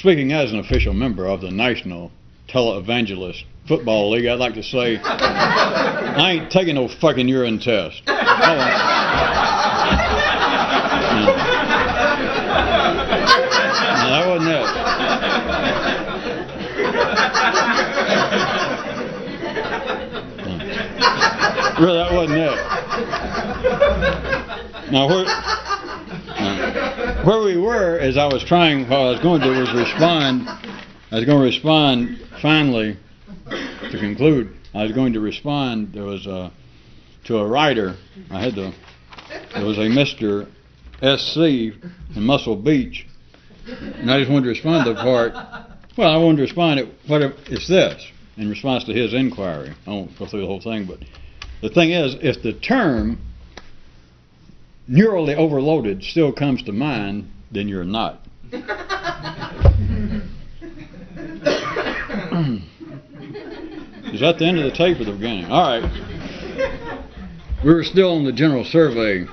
speaking as an official member of the National Televangelist Football League, I'd like to say I ain't taking no fucking urine test. No, that wasn't it. Really, that wasn't it. Now, where we were, as I was trying, what I was going to do was respond. I was going to respond finally to conclude. I was going to respond. There was to a writer. There was a Mr. SC in Muscle Beach, and I just wanted to respond to the part. Well, I wanted to respond at it's this in response to his inquiry. I won't go through the whole thing, but the thing is, if the term neurally overloaded still comes to mind, then you're not. Is that the end of the tape or the beginning? All right. We were still on the general survey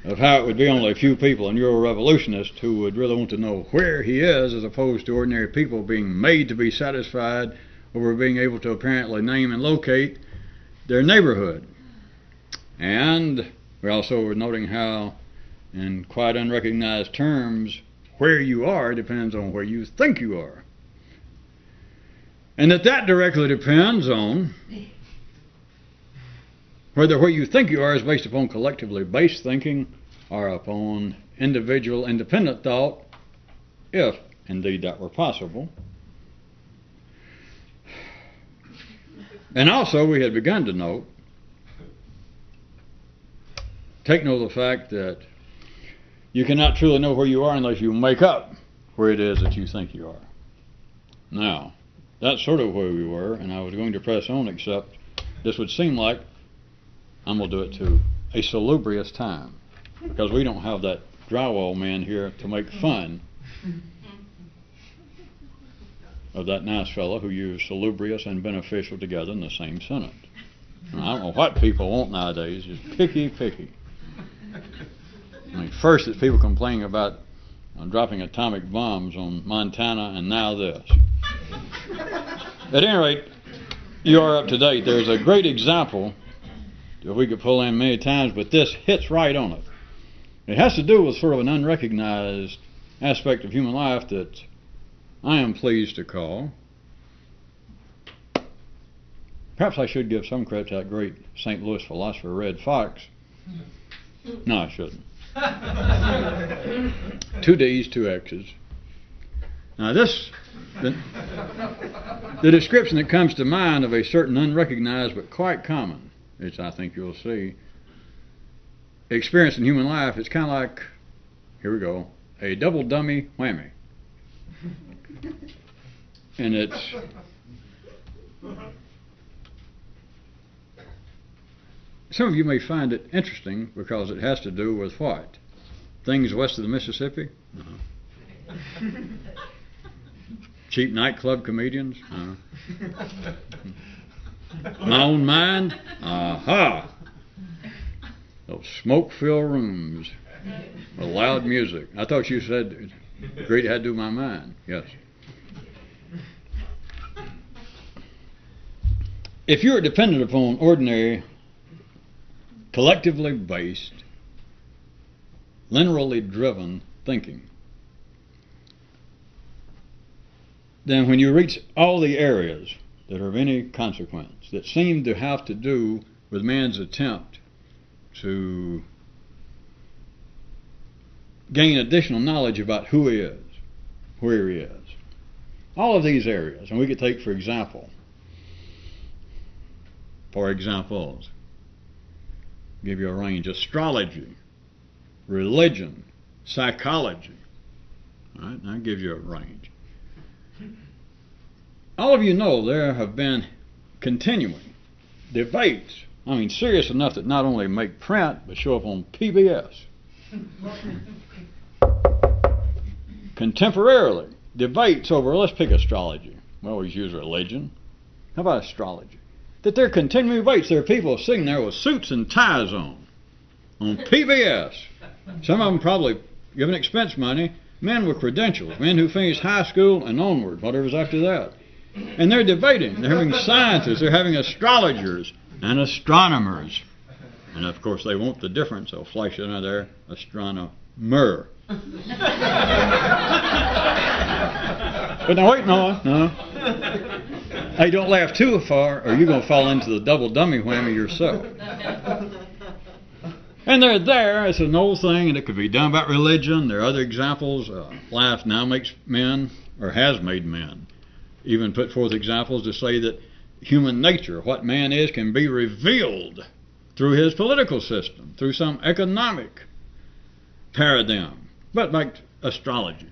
of how it would be only a few people, a Euro-revolutionist, who would really want to know where he is, as opposed to ordinary people being made to be satisfied over being able to apparently name and locate their neighborhood. And we also were noting how, in quite unrecognized terms, where you are depends on where you think you are. And that directly depends on whether where you think you are is based upon collectively based thinking or upon individual independent thought, if indeed that were possible. And also we had begun to note, take note of the fact that you cannot truly know where you are unless you make up where it is that you think you are. Now, that's sort of where we were, and I was going to press on, except this would seem like I'm going to do it to a salubrious time, because we don't have that drywall man here to make fun of that nice fellow who used salubrious and beneficial together in the same sentence. And I don't know what people want nowadays, just picky. I mean, first it's people complaining about dropping atomic bombs on Montana, and now this. At any rate, you are up to date. There's a great example that we could pull in many times, but this hits right on it. It has to do with sort of an unrecognized aspect of human life that I am pleased to call. Perhaps I should give some credit to that great St. Louis philosopher, Red Fox. No, I shouldn't. 2 D's, 2 X's. Now the description that comes to mind of a certain unrecognized but quite common, which I think you'll see, experience in human life, it's kind of like, here we go, a double dummy whammy. And it's some of you may find it interesting because it has to do with what? Things west of the Mississippi? Cheap nightclub comedians? My own mind? Aha! Those smoke-filled rooms with loud music. I thought you said great had to do with my mind. Yes. If you're dependent upon ordinary, collectively based, linearly driven thinking, then when you reach all the areas that are of any consequence, that seem to have to do with man's attempt to gain additional knowledge about who he is, where he is, all of these areas, and we could take for examples, give you a range: astrology, religion, psychology. All right, that gives you a range. All of you know there have been continuing debates, I mean serious enough that not only make print but show up on PBS. Contemporarily, debates over, let's pick astrology. We always use religion. How about astrology? That there are continuing debates. There are people sitting there with suits and ties on PBS. Some of them probably giving expense money men with credentials, men who finished high school and onward, whatever's after that. And they're debating. They're having scientists. They're having astrologers and astronomers. And, of course, they want the difference. They'll flash it under there, astronomer. But now, wait, no. Hey, don't laugh too far, or you're going to fall into the double dummy whammy yourself. And they're there. It's an old thing, and it could be done about religion. There are other examples. Life now makes men, or has made men, even put forth examples to say that human nature, what man is, can be revealed through his political system, through some economic paradigm. But like astrology,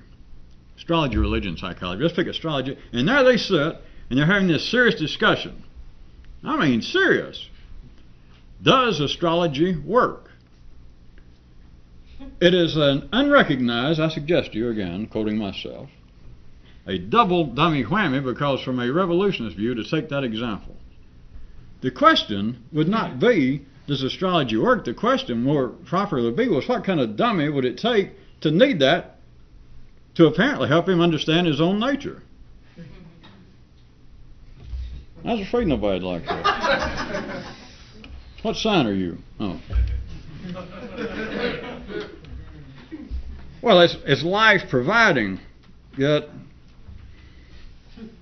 religion, psychology. Let's pick astrology. And there they sit, and they're having this serious discussion. I mean, serious. Does astrology work? It is an unrecognized, I suggest to you again, quoting myself, a double dummy whammy, because from a revolutionist view, to take that example, the question would not be, does astrology work? The question more properly would be, was what kind of dummy would it take to need that to apparently help him understand his own nature? I was afraid nobody'd like that. What sign are you? Oh. Well, it's life providing, yet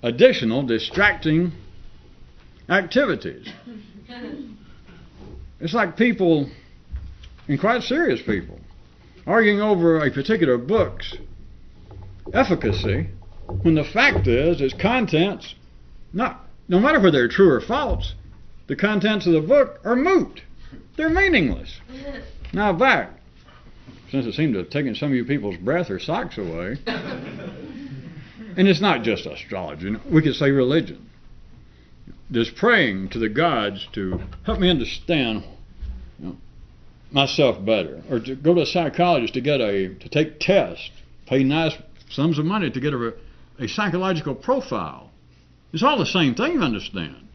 additional distracting activities. It's like people, and quite serious people, arguing over a particular book's efficacy, when the fact is its contents, no matter whether they're true or false, the contents of the book are moot. They're meaningless. Now back, since it seemed to have taken some of you people's breath or socks away, and it's not just astrology, we could say religion. There's praying to the gods to help me understand myself better, or to go to a psychologist to take tests, pay nice sums of money to get a psychological profile. It's all the same thing, you understand.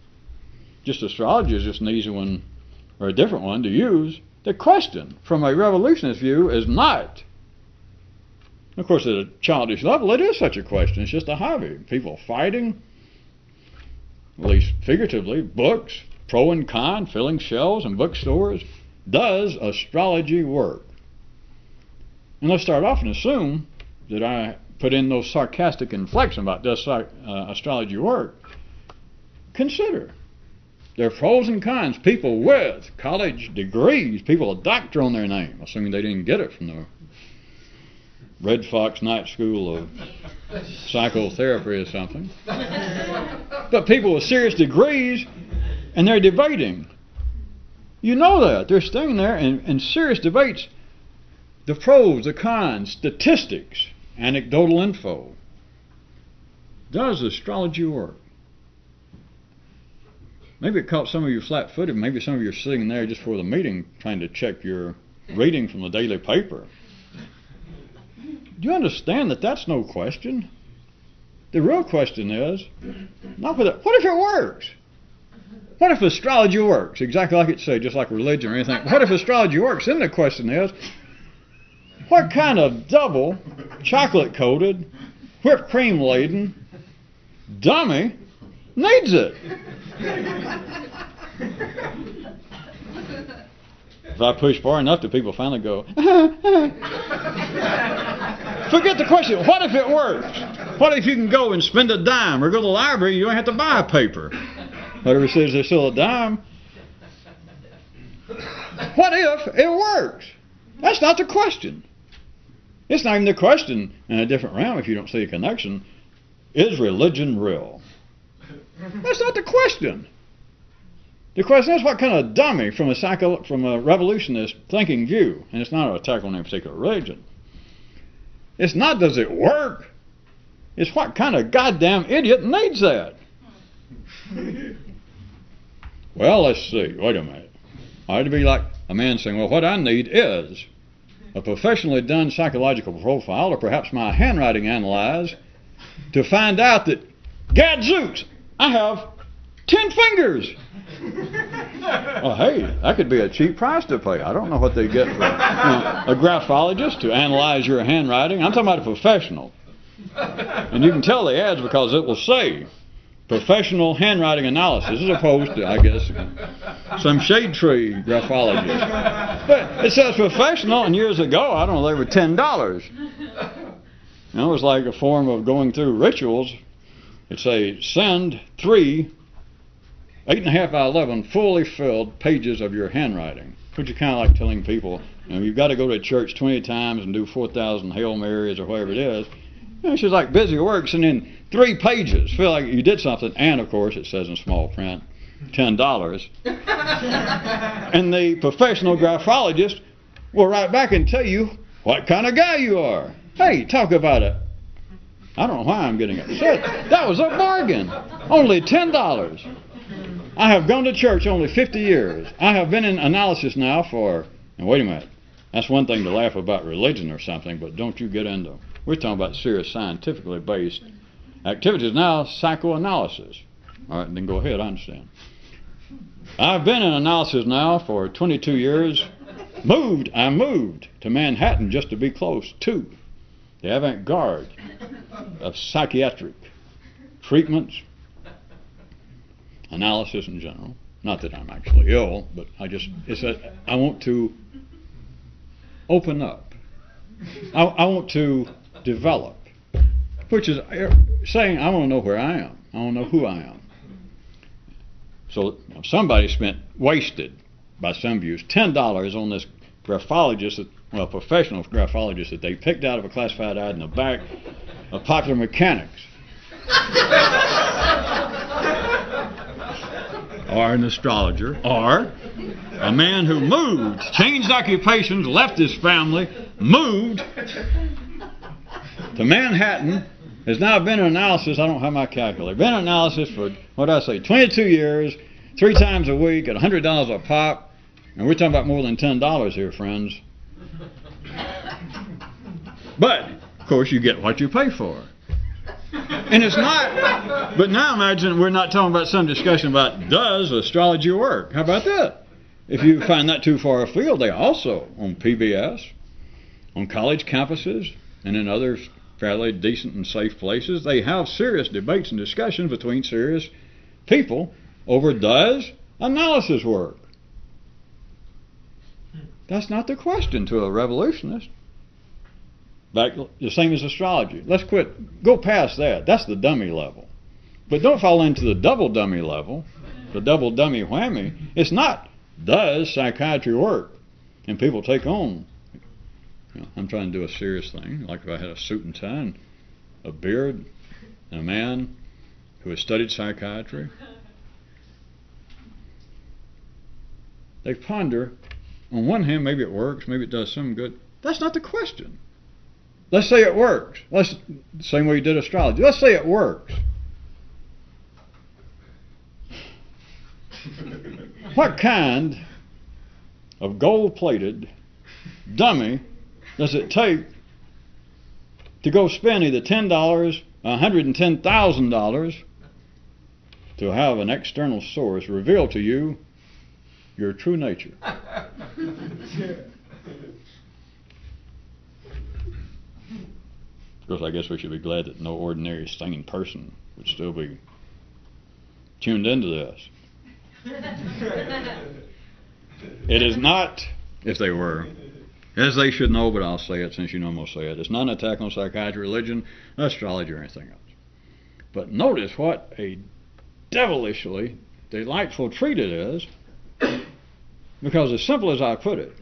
Just astrology is just an easy one, or a different one to use. The question, from a revolutionist view, is not. Of course, at a childish level, it is such a question. It's just a hobby. People fighting, at least figuratively, books, pro and con, filling shelves in bookstores. Does astrology work? And let's start off and assume that I put in those sarcastic inflections about does astrology work. Consider. There are pros and cons. People with college degrees, people with a doctor on their name, assuming they didn't get it from the Red Fox Night School of Psychotherapy or something. But people with serious degrees, and they're debating. You know that. They're staying there in serious debates. The pros, the cons, statistics, anecdotal info. Does astrology work? Maybe it caught some of you flat-footed. Maybe some of you are sitting there just for the meeting trying to check your reading from the daily paper. Do you understand that that's no question? The real question is, not what if it works? What if astrology works? Exactly like it said, just like religion or anything. What if astrology works? Then the question is, what kind of double, chocolate-coated, whipped cream-laden dummy needs it? If I push far enough, the people finally go, forget the question. What if it works? What if you can go and spend a dime or go to the library and you don't have to buy a paper? Whatever says there's still a dime. What if it works? That's not the question. It's not even the question in a different realm if you don't see a connection. Is religion real? That's not the question. The question is what kind of dummy from a revolutionist thinking view, and it's not an attack on any particular religion. It's not does it work. It's what kind of goddamn idiot needs that. Well, let's see. Wait a minute. I ought to be like a man saying, well, what I need is a professionally done psychological profile, or perhaps my handwriting analyzed, to find out that, gadzooks, I have 10 fingers. Well, hey, that could be a cheap price to pay. I don't know what they get for a graphologist to analyze your handwriting. I'm talking about a professional. And you can tell the ads because it will say professional handwriting analysis as opposed to, I guess, some shade tree graphologist. But it says professional, and years ago, I don't know, they were $10. You know, it was like a form of going through rituals. It'd say, send 3 8.5 by 11 fully filled pages of your handwriting. Which is kind of like telling people, you know, you've got to go to church 20 times and do 4,000 Hail Marys or whatever it is. You know, it's just like busy works, and in 3 pages, feel like you did something, and of course it says in small print, $10. And the professional graphologist will write back and tell you what kind of guy you are. Hey, talk about it. I don't know why I'm getting upset. That was a bargain. Only $10. I have gone to church only 50 years. I have been in analysis now for, and wait a minute, that's one thing to laugh about religion or something, but don't you get into, we're talking about serious scientifically based activities now, psychoanalysis. All right, then go ahead, I understand. I've been in analysis now for 22 years. I moved to Manhattan just to be close to the avant-garde of psychiatric treatments, analysis in general. Not that I'm actually ill, but I want to open up. I want to develop, which is saying I want to know where I am. I want to know who I am. So somebody wasted, by some views, $10 on this graphologist, professional graphologist that they picked out of a classified ad in the back of Popular Mechanics. Or an astrologer, or a man who moved, changed occupations, left his family, moved to Manhattan, has now been in analysis, I don't have my calculator, been in analysis for, 22 years, 3 times a week at $100 a pop, and we're talking about more than $10 here, friends. But, of course, you get what you pay for. And it's not, but now imagine we're not talking about some discussion about does astrology work? How about that? If you find that too far afield, they also, on PBS, on college campuses, and in other fairly decent and safe places, they have serious debates and discussions between serious people over does analysis work? That's not the question to a revolutionist. Back, the same as astrology. Let's go past that. That's the dummy level. But don't fall into the double dummy level, the double dummy whammy. It's not, does psychiatry work? And people take on, I'm trying to do a serious thing, like if I had a suit and tie and a beard, and a man who has studied psychiatry. They ponder, on one hand, maybe it works, maybe it does some good. That's not the question. Let's say it works. The same way you did astrology. Let's say it works. What kind of gold-plated dummy does it take to go spend either $10 or $110,000 to have an external source reveal to you your true nature? Of course, I guess we should be glad that no ordinary sane person would still be tuned into this. It is not, if they were, as they should know, but I'll say it since you know I'm going to say it. It's not an attack on psychiatry, religion, astrology, or anything else. But notice what a devilishly delightful treat it is, because as simple as I put it,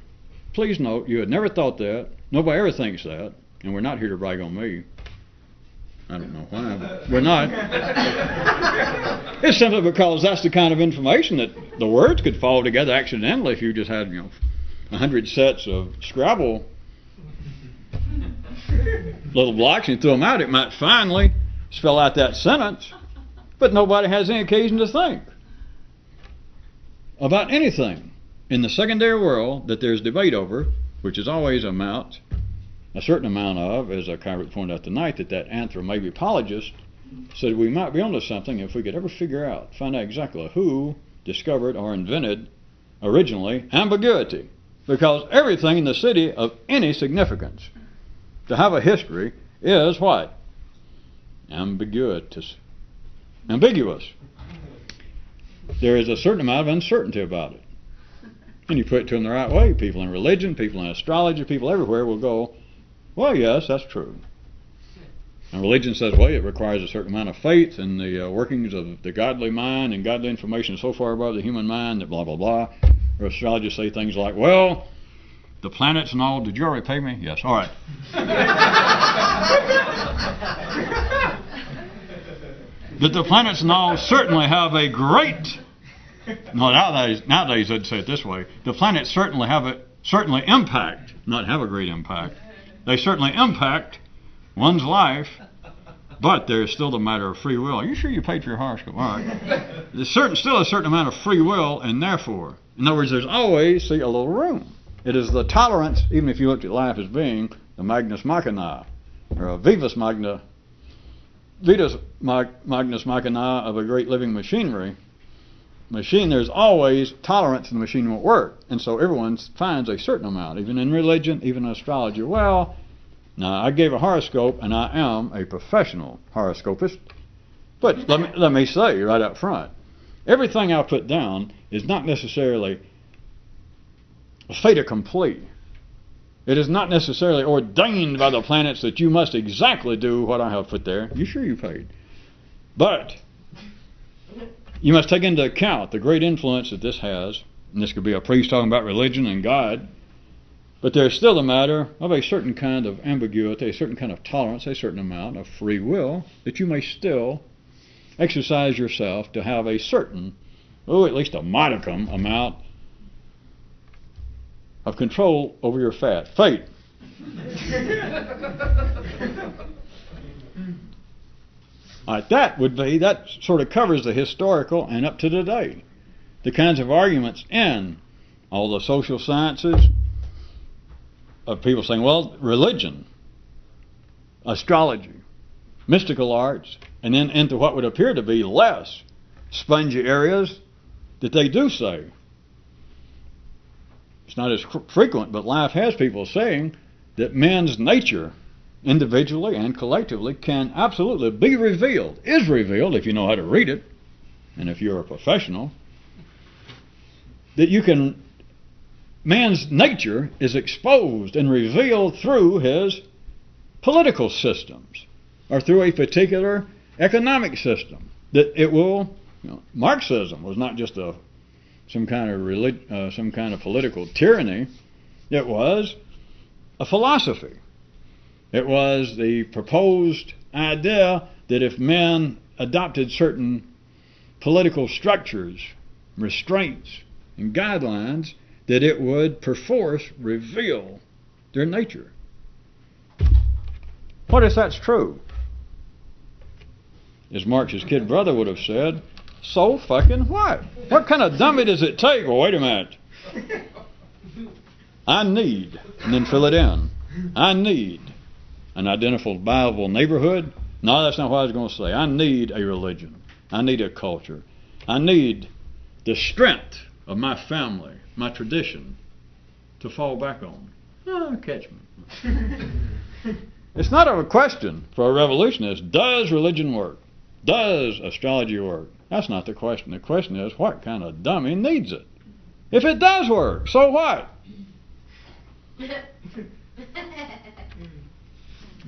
please note, you had never thought that, nobody ever thinks that, and we're not here to brag on me. I don't know why, but we're not. It's simply because that's the kind of information that the words could fall together accidentally if you just had, 100 sets of Scrabble little blocks and you threw them out. It might finally spell out that sentence, but nobody has any occasion to think about anything in the secondary world that there's debate over, which is always a certain amount of, as Kyroots pointed out tonight, that anthropomorphist said we might be onto something if we could ever find out exactly who discovered or invented originally ambiguity. Because everything in the city of any significance to have a history is what? Ambiguous. There is a certain amount of uncertainty about it. And you put it to them the right way. People in religion, people in astrology, people everywhere will go, well, yes, that's true. And religion says, well, it requires a certain amount of faith in the workings of the godly mind, and godly information is so far above the human mind that blah, blah, blah. Or astrologers say things like, well, the planets and all, did you already pay me? Yes, all right. That the planets and all certainly have a great, no, nowadays they'd say it this way, the planets certainly impact, not have a great impact, they certainly impact one's life, but there's still the matter of free will. Are you sure you paid for your horoscope? All right. There's still a certain amount of free will, and therefore, in other words, there's always, a little room. It is the tolerance, even if you looked at life as being the magnus machina, or a vitus magnus machina of a great living machine, there's always tolerance and the machine won't work. And so everyone finds a certain amount, even in religion, even in astrology. Well, now I gave a horoscope and I am a professional horoscopist. But let me say right up front, everything I put down is not necessarily a fait accompli. It is not necessarily ordained by the planets that you must exactly do what I have put there. You sure you paid? But you must take into account the great influence that this has. And this could be a priest talking about religion and God. But there's still a matter of a certain kind of ambiguity, a certain kind of tolerance, a certain amount of free will that you may still exercise yourself to have a certain, at least a modicum amount of control over your fate. All right, that sort of covers the historical and up to today. The kinds of arguments in all the social sciences of people saying, well, religion, astrology, mystical arts, and then into what would appear to be less spongy areas that they do say. It's not as frequent, but life has people saying that man's nature, individually and collectively, can absolutely be revealed, is revealed if you know how to read it, and if you're a professional, that man's nature is exposed and revealed through his political systems, or through a particular economic system. That it will, Marxism was not just some kind of political tyranny. It was a philosophy. It was the proposed idea that if men adopted certain political structures, restraints, and guidelines, that it would perforce reveal their nature. What if that's true? As Marx's kid brother would have said, so fucking what? What kind of dummy does it take? Well, wait a minute. I need, and then fill it in. I need an identifiable neighborhood. No, that's not what I was going to say. I need a religion. I need a culture. I need the strength of my family, my tradition, to fall back on. Oh, catch me. It's not a question for a revolutionist. Does religion work? Does astrology work? That's not the question. The question is, what kind of dummy needs it? If it does work, so what? May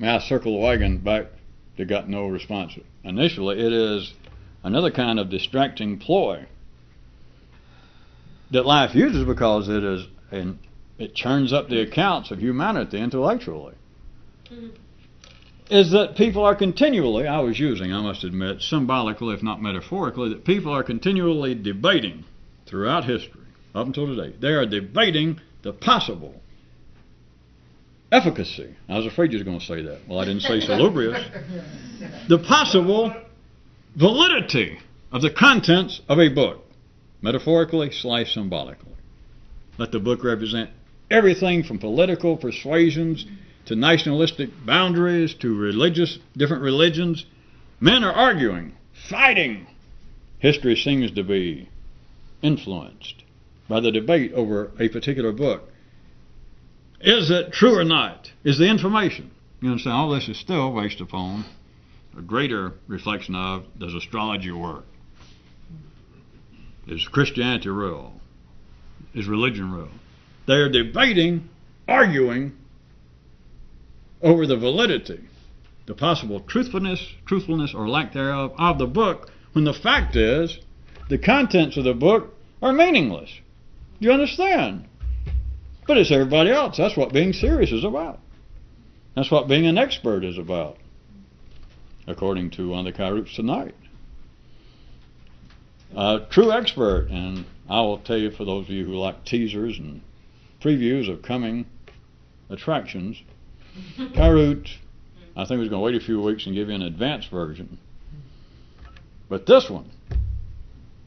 I circle the wagon back that got no response? Initially, it is another kind of distracting ploy that life uses because it churns up the accounts of humanity intellectually. Is that people are continually, I must admit, symbolically, if not metaphorically, that people are continually debating throughout history, up until today. They are debating the possible efficacy. I was afraid you were going to say that. Well, I didn't say salubrious. The possible validity of the contents of a book, metaphorically / symbolically. Let the book represent everything from political persuasions to nationalistic boundaries, to different religions. Men are arguing, fighting. History seems to be influenced by the debate over a particular book. Is it true or not? Is the information? You understand, all this is still based upon a greater reflection of, does astrology work? Is Christianity real? Is religion real? They are debating, arguing over the validity, the possible truthfulness or lack thereof of the book, when the fact is the contents of the book are meaningless. Do you understand? But it's everybody else. That's what being serious is about. That's what being an expert is about, according to one of the Kyroots tonight. A true expert, and I will tell you, for those of you who like teasers and previews of coming attractions, Kyroot, I think, was going to wait a few weeks and give you an advanced version. But this one,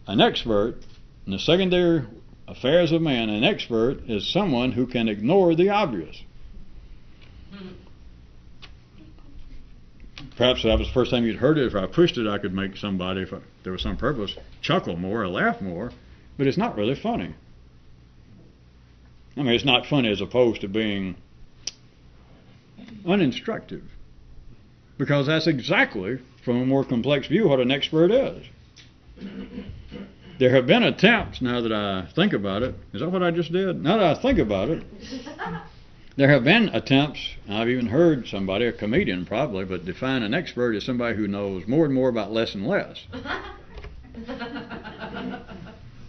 an expert in the secondary affairs of man, an expert is someone who can ignore the obvious. Perhaps that was the first time you'd heard it. If I pushed it, I could make somebody, if there was some purpose, chuckle more or laugh more. But it's not really funny. I mean, it's not funny as opposed to being uninstructive. Because that's exactly, from a more complex view, what an expert is. There have been attempts, now that I think about it. Is that what I just did? Now that I think about it, there have been attempts, I've even heard somebody, a comedian probably, but define an expert as somebody who knows more and more about less and less.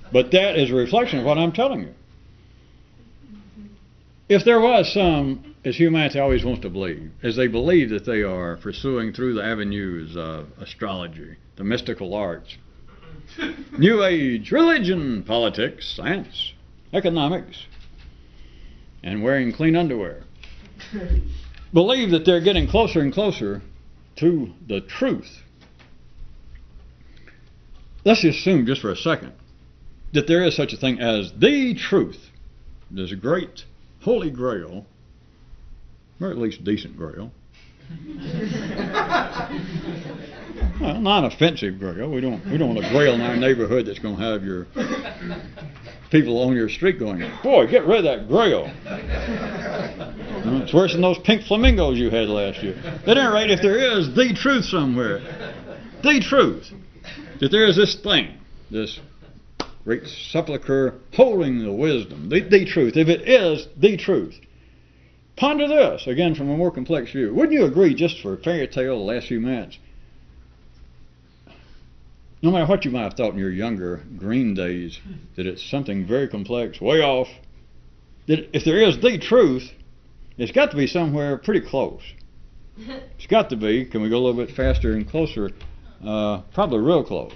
But that is a reflection of what I'm telling you. If there was some, as humanity always wants to believe, as they believe that they are pursuing through the avenues of astrology, the mystical arts, New Age, religion, politics, science, economics, and wearing clean underwear, believe that they're getting closer and closer to the truth. Let's assume just for a second that there is such a thing as the truth. There's a great holy grail, or at least decent grail. Well, not an offensive grail. We don't want a grail in our neighborhood that's going to have your people on your street going, boy, get rid of that grail. It's worse than those pink flamingos you had last year. At any rate, if there is the truth somewhere, the truth, that there is this thing, this great sepulchre holding the wisdom, the truth, if it is the truth, ponder this, again from a more complex view. Wouldn't you agree, just for a fairy tale the last few minutes, no matter what you might have thought in your younger green days, that it's something very complex, way off, that if there is the truth, it's got to be somewhere pretty close. It's got to be, can we go a little bit faster and closer? Probably real close.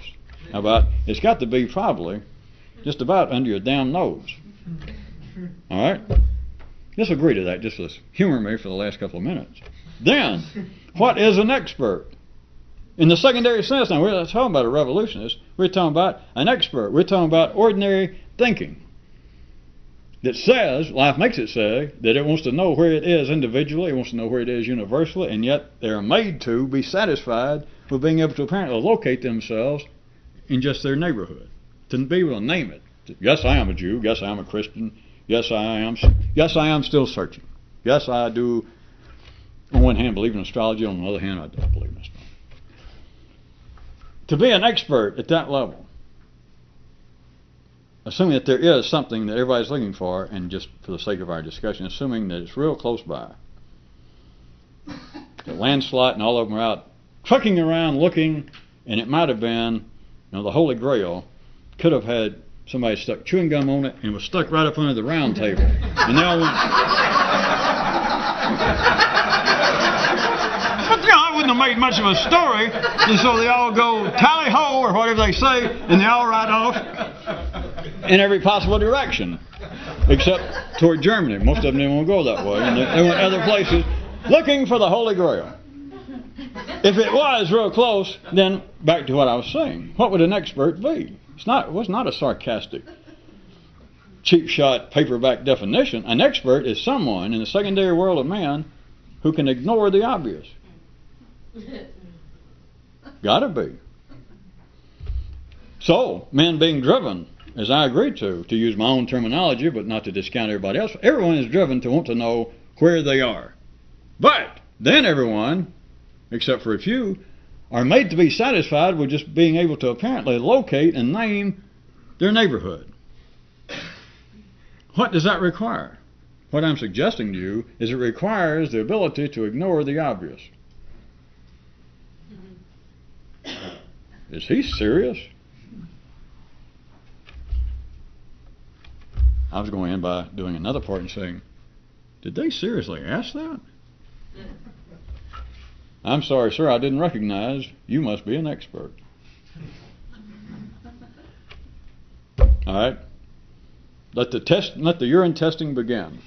How about, it's got to be probably just about under your damn nose. All right? Just agree to that. Just to humor me for the last couple of minutes. Then, what is an expert? In the secondary sense, now we're not talking about a revolutionist. We're talking about an expert. We're talking about ordinary thinking that says, life makes it say, that it wants to know where it is individually, it wants to know where it is universally, and yet they're made to be satisfied with being able to apparently locate themselves in just their neighborhood, to be able to name it. Yes, I am a Jew. Yes, I am a Christian. Yes, I am. Yes, I am still searching. Yes, I do, on one hand, believe in astrology. On the other hand, I don't believe in astrology. To be an expert at that level, assuming that there is something that everybody's looking for, and just for the sake of our discussion, assuming that it's real close by, the landslide and all of them are out trucking around looking, and it might have been, the Holy Grail could have had somebody stuck chewing gum on it and was stuck right up under the round table. And they all went... But, I wouldn't have made much of a story. And so they all go tally-ho, or whatever they say, and they all ride off in every possible direction, except toward Germany. Most of them didn't want to go that way. And they went other places looking for the Holy Grail. If it was real close, then back to what I was saying. What would an expert be? It was not a sarcastic, cheap shot, paperback definition. An expert is someone in the secondary world of man who can ignore the obvious. Gotta be. So, men being driven as I agreed to use my own terminology, but not to discount everybody else, everyone is driven to want to know where they are. But then everyone, except for a few, are made to be satisfied with just being able to apparently locate and name their neighborhood. What does that require? What I'm suggesting to you is it requires the ability to ignore the obvious. Is he serious? I was going in by doing another part and saying, did they seriously ask that? I'm sorry, sir, I didn't recognize. You must be an expert. All right. Let the urine testing begin.